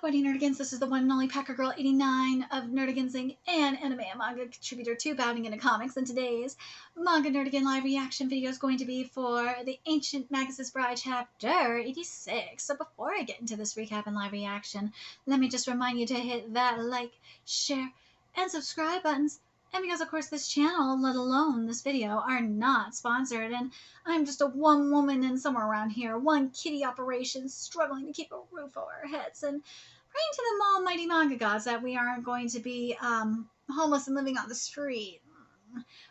Buddy Nerdigans, this is the one and only Packer Girl 89 of Nerdigans Inc. and anime and manga contributor to Bounding into Comics, and today's Manga Nerdigan live reaction video is going to be for the Ancient Magus' Bride chapter 86. So before I get into this recap and live reaction, let me just remind you to hit that like, share, and subscribe buttons. And because, of course, this channel, let alone this video, are not sponsored, and I'm just a one woman and somewhere around here, one kitty operation, struggling to keep a roof over our heads, and praying to the almighty manga gods that we aren't going to be homeless and living on the street.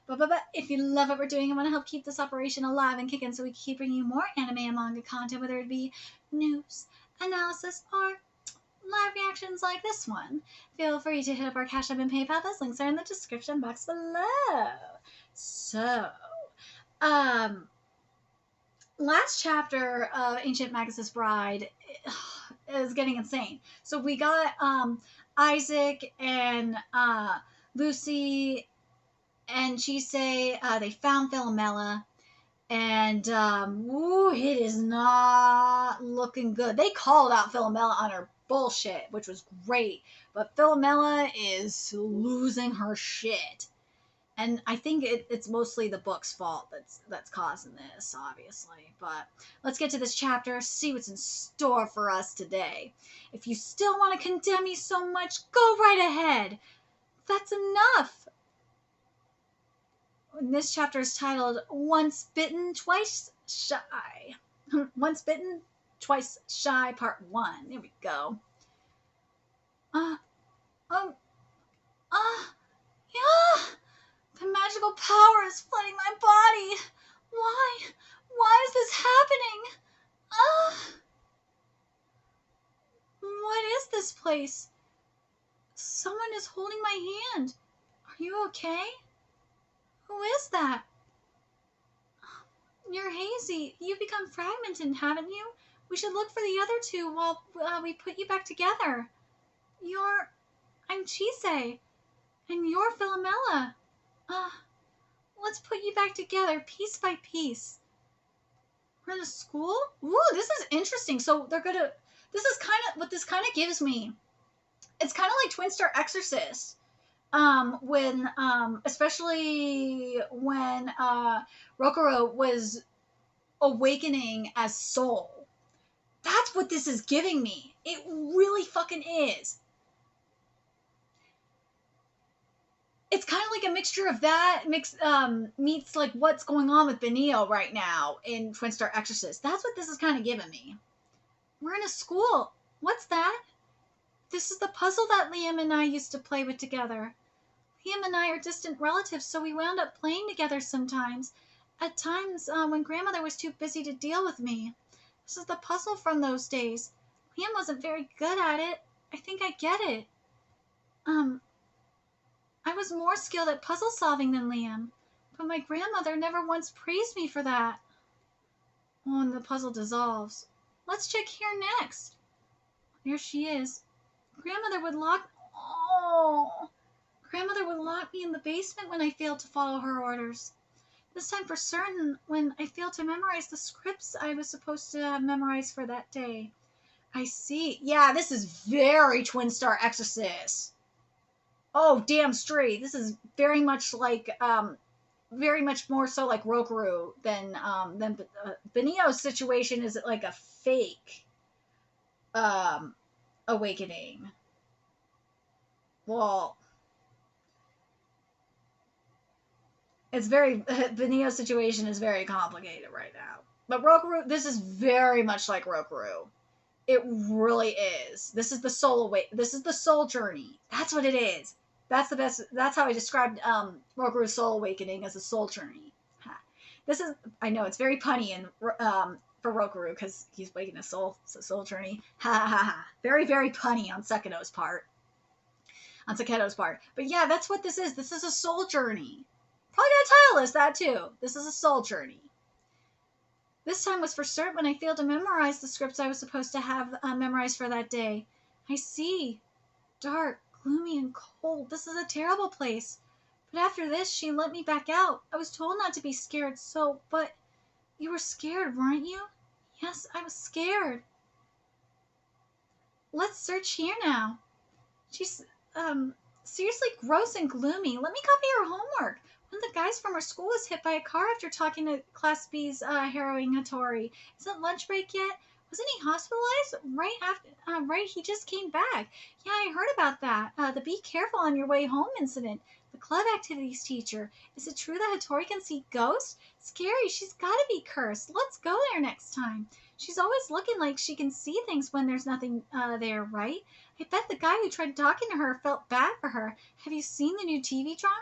But if you love what we're doing and want to help keep this operation alive and kicking so we can keep bringing you more anime and manga content, whether it be news, analysis, or live reactions like this one, feel free to hit up our Cash App and PayPal. Those links are in the description box below. So, last chapter of Ancient Magus' Bride is getting insane. So we got Isaac and Lucy and Chise. They found Philomela, and it is not looking good. They called out Philomela on her bullshit, which was great, but Philomela is losing her shit. And I think it's mostly the book's fault that's causing this, obviously. But let's get to this chapter, see what's in store for us today. If you still want to condemn me so much, go right ahead. That's enough. And this chapter is titled Once Bitten, Twice Shy. Once Bitten, Twice Shy, Part 1. There we go. Yeah. The magical power is flooding my body. Why? Why is this happening? What is this place? Someone is holding my hand. Are you okay? Who is that? You're hazy. You've become fragmented, haven't you? We should look for the other two while we put you back together. I'm Chise, and you're Philomela. Let's put you back together piece by piece. We're in a school? Ooh, this is interesting. So this is kind of what this kind of gives me. It's kind of like Twin Star Exorcist. Especially when Rokuro was awakening as soul. That's what this is giving me. It really fucking is. It's kind of like a mixture of that meets like what's going on with Benio right now in Twin Star Exorcist. That's what this is kind of giving me. We're in a school. What's that? This is the puzzle that Liam and I used to play with together. Liam and I are distant relatives, so we wound up playing together sometimes. At times, when grandmother was too busy to deal with me. This is the puzzle from those days. Liam wasn't very good at it. I think I get it. I was more skilled at puzzle solving than Liam, but my grandmother never once praised me for that. Oh, and the puzzle dissolves. Let's check here next. There she is. Grandmother would lock me in the basement when I failed to follow her orders. This time for certain, when I failed to memorize the scripts I was supposed to have memorized for that day. I see. Yeah, this is very Twin Star Exorcist. Oh, damn straight. This is very much like, very much more so like Rokuro than Benio's situation is like a fake, awakening. Well, it's Benio's situation is very complicated right now. But Rokuro, this is very much like Rokuro. It really is. This is the soul journey. That's what it is. That's the best. That's how I described Rokuru's soul awakening as a soul journey. I know it's very punny for Rokuro because he's waking a soul. It's a soul journey. Ha ha ha. Very, very punny on Saketo's part. But yeah, that's what this is. This is a soul journey. Probably got a title list that too. This is a soul journey. This time was for certain when I failed to memorize the scripts I was supposed to have memorized for that day. I see. Dark, gloomy, and cold. This is a terrible place. But after this, she let me back out. I was told not to be scared, but you were scared, weren't you? Yes, I was scared. let's search here now. She's, seriously gross and gloomy. Let me copy her homework. One of the guys from our school was hit by a car after talking to Class B's harrowing Hattori. Isn't lunch break yet? Wasn't he hospitalized? Right after, right, he just came back. Yeah, I heard about that. The be careful on your way home incident. The club activities teacher. Is it true that Hattori can see ghosts? Scary, she's gotta be cursed. Let's go there next time. She's always looking like she can see things when there's nothing there, right? I bet the guy who tried talking to her felt bad for her. Have you seen the new TV drama?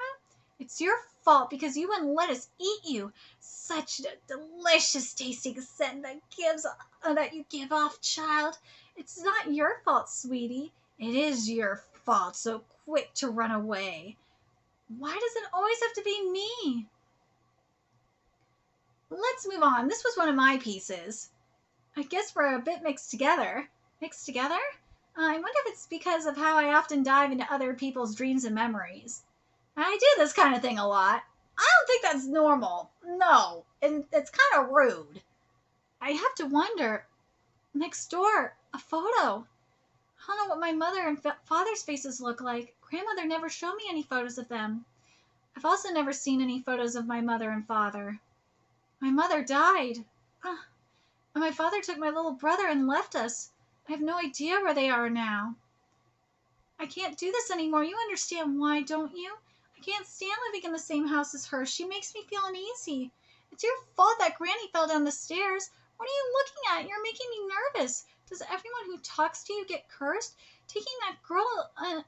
It's your fault because you wouldn't let us eat you. Such a delicious tasting scent that you give off, child. It's not your fault, sweetie. It is your fault, so quick to run away. Why does it always have to be me? Let's move on. This was one of my pieces. I guess we're a bit mixed together. Mixed together? I wonder if it's because of how I often dive into other people's dreams and memories. I do this kind of thing a lot. I don't think that's normal. No, and it's kind of rude. I have to wonder. Next door, a photo. I don't know what my mother and father's faces look like. Grandmother never showed me any photos of them. I've also never seen any photos of my mother and father. My mother died. And my father took my little brother and left us. I have no idea where they are now. I can't do this anymore. You understand why, don't you? I can't stand living in the same house as her. She makes me feel uneasy. It's your fault that Granny fell down the stairs. What are you looking at? You're making me nervous. Does everyone who talks to you get cursed? Taking that girl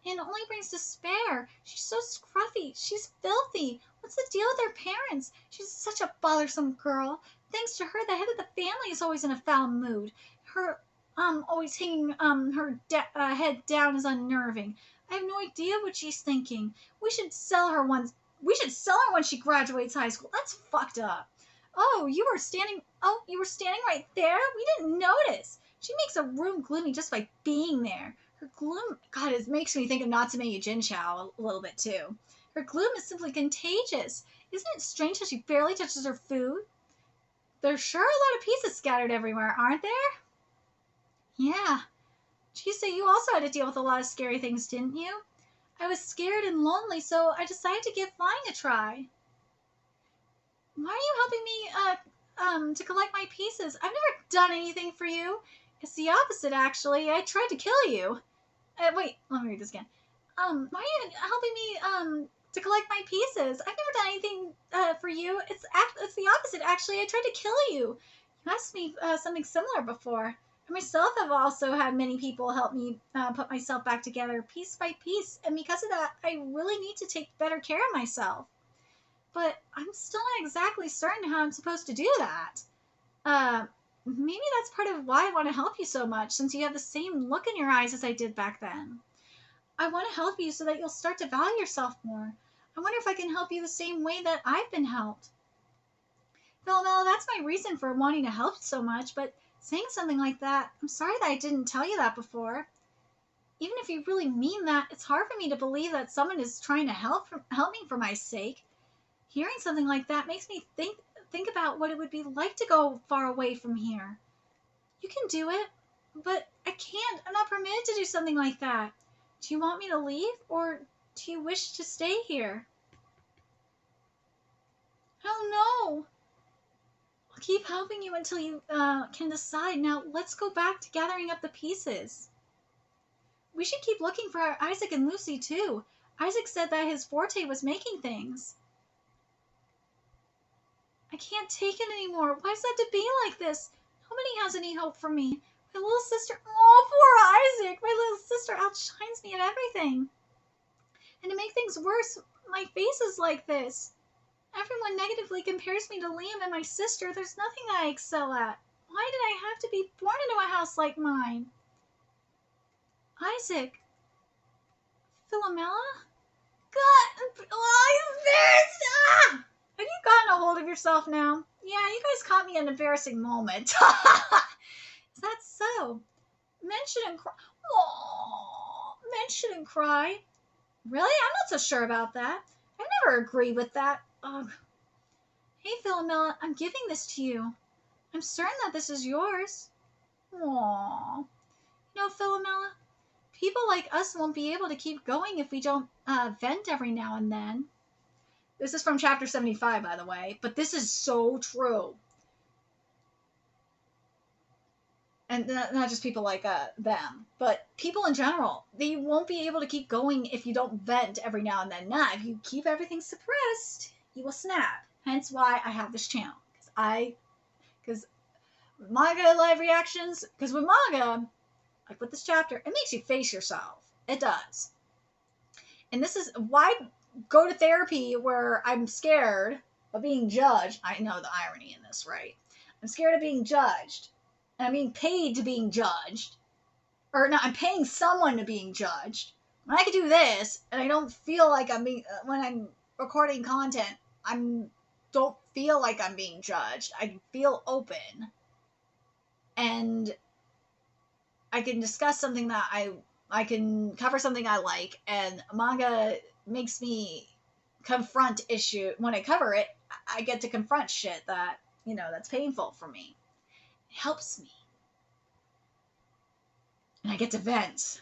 in only brings despair. She's so scruffy. She's filthy. What's the deal with her parents? She's such a bothersome girl. Thanks to her, the head of the family is always in a foul mood. Her always hanging her head down is unnerving. I have no idea what she's thinking. We should sell her when she graduates high school. That's fucked up. Oh, you were standing right there? We didn't notice. She makes a room gloomy just by being there. Her gloom, God, it makes me think of Natsume Jinchao a little bit too. Her gloom is simply contagious. Isn't it strange how she barely touches her food? There's sure a lot of pieces scattered everywhere, aren't there? Yeah. Geez, so you also had to deal with a lot of scary things, didn't you? I was scared and lonely, so I decided to give flying a try. Why are you helping me to collect my pieces? I've never done anything for you. It's the opposite, actually. I tried to kill you. Wait, let me read this again. Why are you helping me to collect my pieces? I've never done anything for you. It's the opposite, actually. I tried to kill you. You asked me something similar before. I myself have also had many people help me put myself back together piece by piece, and because of that, I really need to take better care of myself. But I'm still not exactly certain how I'm supposed to do that. Maybe that's part of why I want to help you so much, since you have the same look in your eyes as I did back then. I want to help you so that you'll start to value yourself more. I wonder if I can help you the same way that I've been helped. Philomela, that's my reason for wanting to help so much, but saying something like that, I'm sorry that I didn't tell you that before. Even if you really mean that, it's hard for me to believe that someone is trying to help me for my sake. Hearing something like that makes me think about what it would be like to go far away from here. You can do it, but I can't. I'm not permitted to do something like that. Do you want me to leave, or do you wish to stay here? Oh no! I'll keep helping you until you can decide. Now let's go back to gathering up the pieces. We should keep looking for Isaac and Lucy too. Isaac said that his forte was making things. I can't take it anymore. Why does it have to be like this? Nobody has any hope for me. My little sister, oh, poor Isaac. My little sister outshines me at everything. And to make things worse, my face is like this. Everyone negatively compares me to Liam and my sister. There's nothing that I excel at. Why did I have to be born into a house like mine? Isaac. Philomela? God, ah! Have you gotten a hold of yourself now? Yeah, you guys caught me in an embarrassing moment. Is that so? Men shouldn't cry. Aww, men shouldn't cry. Really? I'm not so sure about that. I never agree with that. Ugh. Hey, Philomela, I'm giving this to you. I'm certain that this is yours. Aww. You know, Philomela, people like us won't be able to keep going if we don't vent every now and then. This is from chapter 75, by the way, but this is so true. And not just people like them, but people in general. They won't be able to keep going if you don't vent every now and then. If you keep everything suppressed, you will snap. Hence why I have this channel. Because manga live reactions, because with manga, like with this chapter, it makes you face yourself. It does. And this is why go to therapy where I'm scared of being judged. I know the irony in this, right? I'm scared of being judged. And I'm being paid to being judged. Or no, I'm paying someone to being judged. When I can do this, and I don't feel like I'm being, when I'm recording content, don't feel like I'm being judged. I feel open. And I can discuss something that I can cover something I like, and manga makes me confront issue. When I cover it, I get to confront shit that, that's painful for me. It helps me. And I get to vent.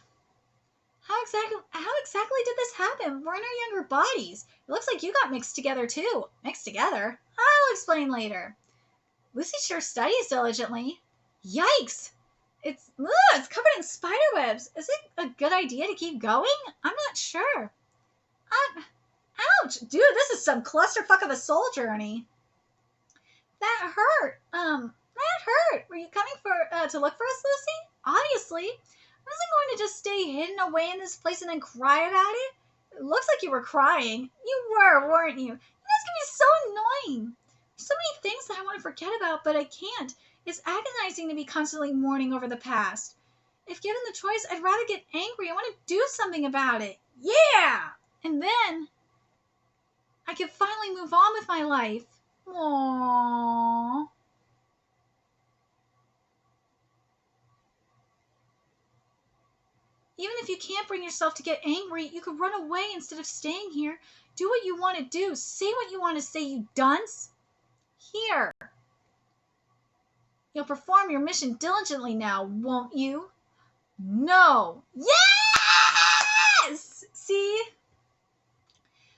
How exactly did this happen? We're in our younger bodies. It looks like you got mixed together too. Mixed together? I'll explain later. Lucy sure studies diligently. Yikes! It's covered in spider webs. Is it a good idea to keep going? I'm not sure. Ouch! Dude, this is some clusterfuck of a soul journey. That hurt. That hurt. Were you coming to look for us, Lucy? Obviously. I wasn't going to just stay hidden away in this place and then cry about it. It looks like you were crying. You were, weren't you? This can be so annoying. There's so many things that I want to forget about, but I can't. It's agonizing to be constantly mourning over the past. If given the choice, I'd rather get angry. I want to do something about it. Yeah! And then I can finally move on with my life. Aww. Even if you can't bring yourself to get angry, you could run away instead of staying here. Do what you want to do. Say what you want to say, you dunce. Here. You'll perform your mission diligently now, won't you? No. Yes! See?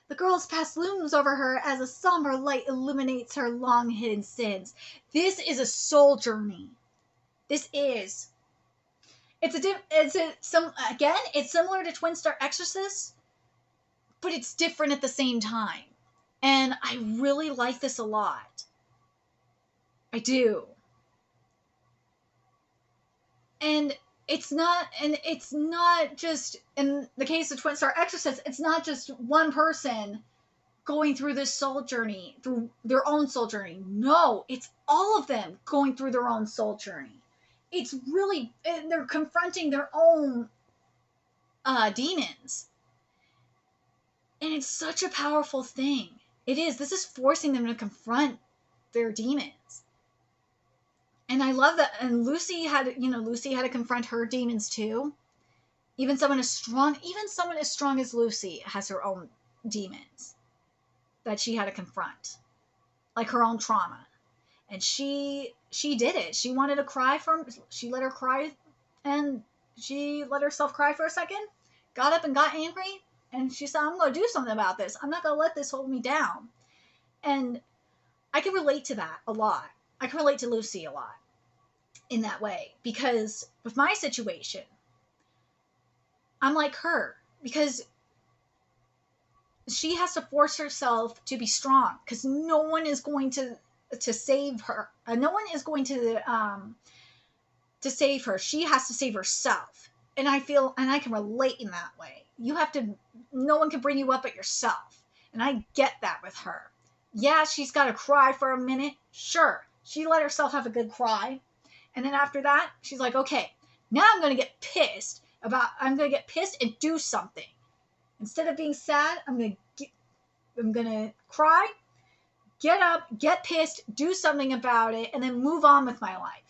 The girl's past looms over her as a somber light illuminates her long-hidden sins. This is a soul journey. This is. It's similar to Twin Star Exorcist, but it's different at the same time. And I really like this a lot. I do. And it's not just, in the case of Twin Star Exorcist, it's not just one person going through this soul journey, through their own soul journey. No, it's all of them going through their own soul journey. It's really, they're confronting their own demons. And it's such a powerful thing. It is. This is forcing them to confront their demons. And I love that. And Lucy had to confront her demons too. Even someone as strong as Lucy has her own demons that she had to confront. Like her own trauma. And she did it. She wanted to cry she let her cry, and she let herself cry for a second, got up and got angry, and she said, I'm going to do something about this. I'm not going to let this hold me down. And I can relate to that a lot. I can relate to Lucy a lot in that way, because with my situation, I'm like her, because she has to force herself to be strong, because no one is going to save her. No one is going to save her. She has to save herself. And I can relate in that way. No one can bring you up but yourself. And I get that with her. Yeah, she's got to cry for a minute. Sure. She let herself have a good cry. And then after that, she's like, okay, now I'm going to get pissed and do something. Instead of being sad, I'm going to cry, get up, get pissed, do something about it, and then move on with my life.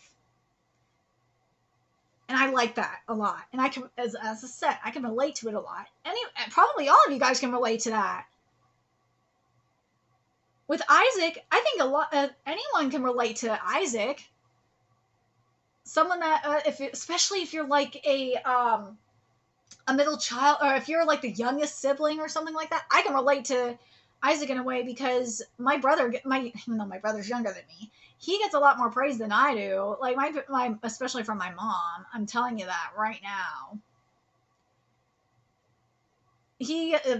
And I like that a lot. And I can, as I said, I can relate to it a lot. Probably all of you guys can relate to that. With Isaac, I think anyone can relate to Isaac. Someone that, especially if you're like a a middle child, or if you're like the youngest sibling or something like that, I can relate to Isaac in a way, because my brother, even though my brother's younger than me, he gets a lot more praise than I do. Like my especially from my mom. I'm telling you that right now.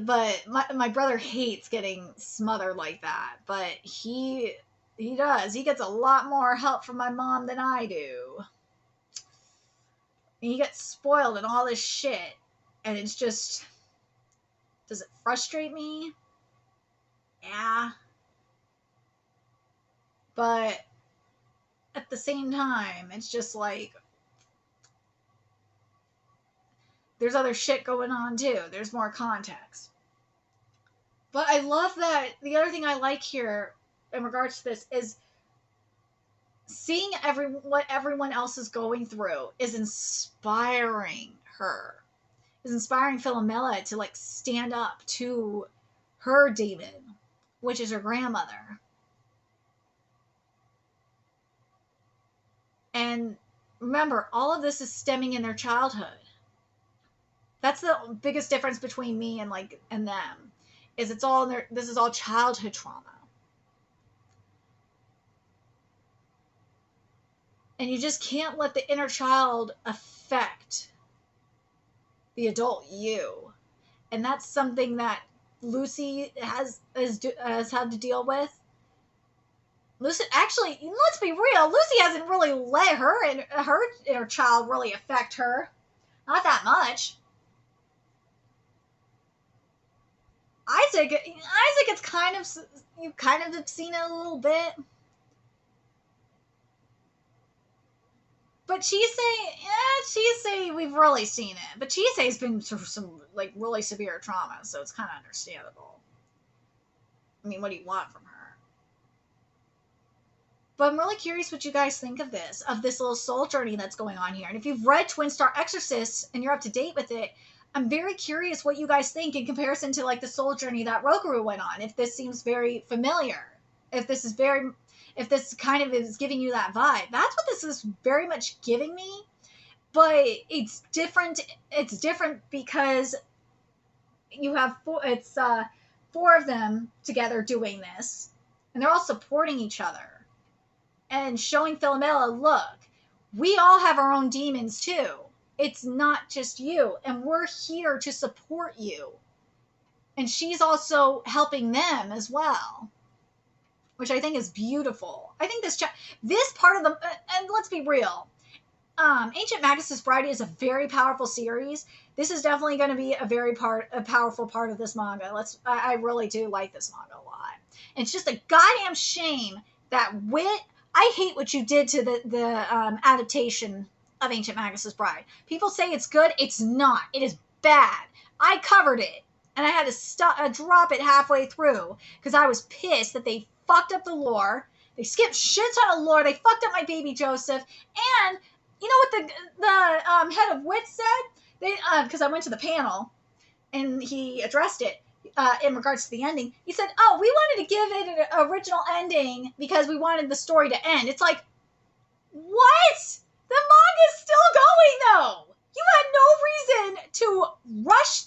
But my brother hates getting smothered like that, but he does. He gets a lot more help from my mom than I do. And he gets spoiled and all this shit, and it's just, does it frustrate me? Yeah. But at the same time, it's just like, there's other shit going on too. There's more context. But I love that the other thing I like here in regards to this is seeing what everyone else is going through is inspiring her. Is inspiring Philomela to like stand up to her demon, which is her grandmother. And remember, all of this is stemming in their childhood. That's the biggest difference between me and them, is it's all in their, this is all childhood trauma. And you just can't let the inner child affect the adult you. And that's something that Lucy has had to deal with. Lucy, actually, let's be real, Lucy hasn't really let her inner child really affect her. Not that much. Isaac, it's kind of, you kind of have seen it a little bit. But Chisei, we've really seen it. But Chisei's been through some like really severe trauma, so it's kind of understandable. I mean, what do you want from her? But I'm really curious what you guys think of this little soul journey that's going on here. And if you've read Twin Star Exorcist and you're up to date with it, I'm very curious what you guys think in comparison to like the soul journey that Rokaru went on. If this seems very familiar, if this kind of is giving you that vibe. That's what this is very much giving me. But it's different. It's different because you have four of them together doing this, and they're all supporting each other and showing Philomela, look, we all have our own demons too. It's not just you, and we're here to support you. And she's also helping them as well, which I think is beautiful. I think this part of the, and let's be real, Ancient Magus' Bride is a very powerful series. This is definitely going to be a powerful part of this manga. I really do like this manga a lot. And it's just a goddamn shame that I hate what you did to the adaptation of Ancient Magus' Bride. People say it's good. It's not. It is bad. I covered it, and I had to drop it halfway through because I was pissed that they fucked up the lore. They skipped shit ton of lore. They fucked up my baby Joseph. And you know what the head of WIT said? Because I went to the panel and he addressed it in regards to the ending. He said, "Oh, we wanted to give it an original ending because we wanted the story to end." It's like, what? The manga's still going though. You had no reason to rush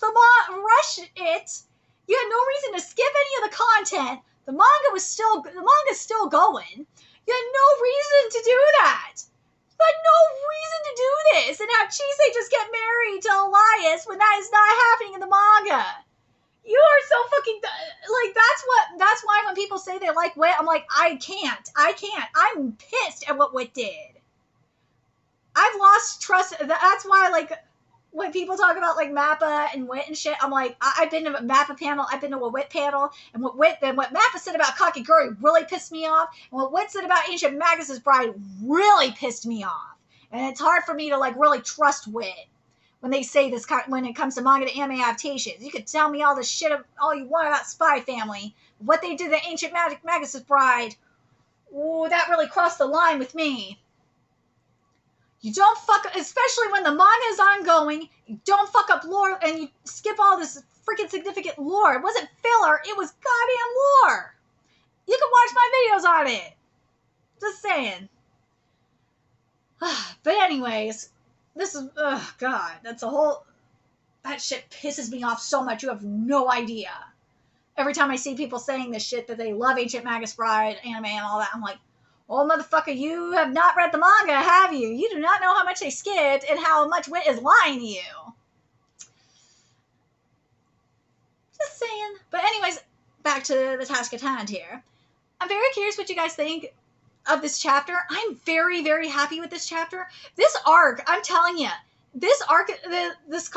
it. You had no reason to skip any of the content. The manga's still going. You had no reason to do that. You had no reason to do this and have Chisei just get married to Elias when that is not happening in the manga. You are so fucking like, that's why when people say they like Wit, I'm like, I can't. I'm pissed at what Wit did. I've lost trust. That's why, like, when people talk about like Mappa and Wit and shit, I'm like, I've been to a Mappa panel, I've been to a Wit panel, and what Mappa said about Kakiguri really pissed me off, and what Wit said about Ancient Magus' Bride really pissed me off. And it's hard for me to like really trust Wit when they say this when it comes to manga to anime adaptations. You could tell me all this shit all you want about Spy Family, what they did to Ancient Magus' Bride, ooh, that really crossed the line with me. You don't especially when the manga is ongoing, you don't fuck up lore and you skip all this freaking significant lore. It wasn't filler, it was goddamn lore. You can watch my videos on it. Just saying. But anyways, this is, oh God, that's a whole, That shit pisses me off so much. You have no idea. Every time I see people saying this shit that they love Ancient Magus Bride anime and all that, I'm like, oh, motherfucker, you have not read the manga, have you? You do not know how much they skipped and how much wit is lying to you. Just saying. But anyways, back to the task at hand here. I'm very curious what you guys think of this chapter. I'm very, very happy with this chapter. This arc, I'm telling you, this arc, this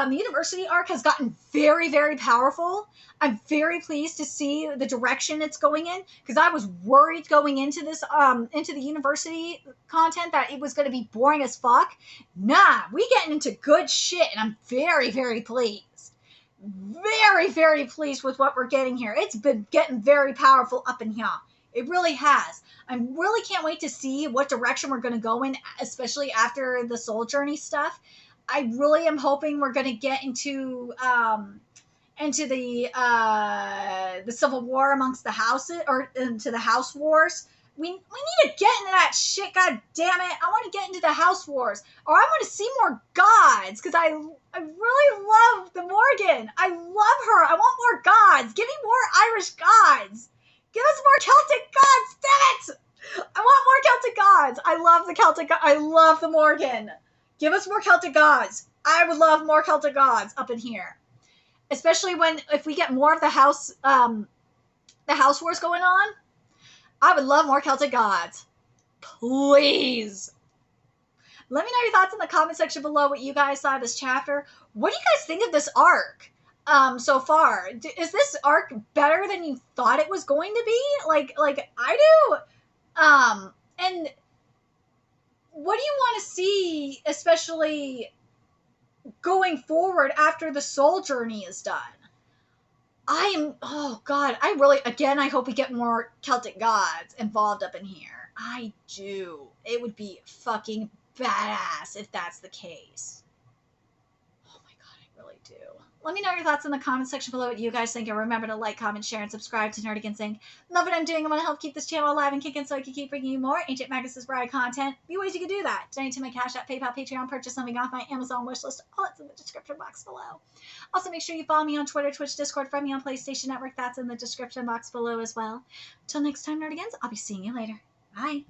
university arc has gotten very, very powerful. I'm very pleased to see the direction it's going in, because I was worried going into this, into the university content that it was going to be boring as fuck. Nah, we getting into good shit, and I'm very, very pleased. Very, very pleased with what we're getting here. It's been getting very powerful up in here. It really has. I really can't wait to see what direction we're going to go in, especially after the Soul Journey stuff. I really am hoping we're going to get into the civil war amongst the houses, or into the house wars. We need to get into that shit, god damn it. I want to get into the house wars. Or I want to see more gods, because I really love the Morgan. I love her. I want more gods. Give me more Irish gods. Give us more Celtic gods, damn it! I want more Celtic gods. I love the Celtic I love the Morgan. Give us more Celtic gods. I would love more Celtic gods up in here. Especially if we get more of the house wars going on. I would love more Celtic gods. Please. Let me know your thoughts in the comment section below, what you guys saw of this chapter. What do you guys think of this arc? So far, is this arc better than you thought it was going to be? Like I do. And what do you want to see, especially going forward after the Soul Journey is done? Oh god, I hope we get more Celtic gods involved up in here. I do. It would be fucking badass if that's the case. Oh my god, I really do. Let me know your thoughts in the comment section below, what you guys think, and remember to like, comment, share, and subscribe to Nerdigans Inc. Love what I'm doing. I want to help keep this channel alive and kicking so I can keep bringing you more Ancient Magus Bride content. Few ways you can do that: donate to my Cash App, PayPal, Patreon, purchase something off my Amazon wishlist. All that's in the description box below. Also, make sure you follow me on Twitter, Twitch, Discord, friend me on PlayStation Network. That's in the description box below as well. Till next time, Nerdigans, I'll be seeing you later. Bye.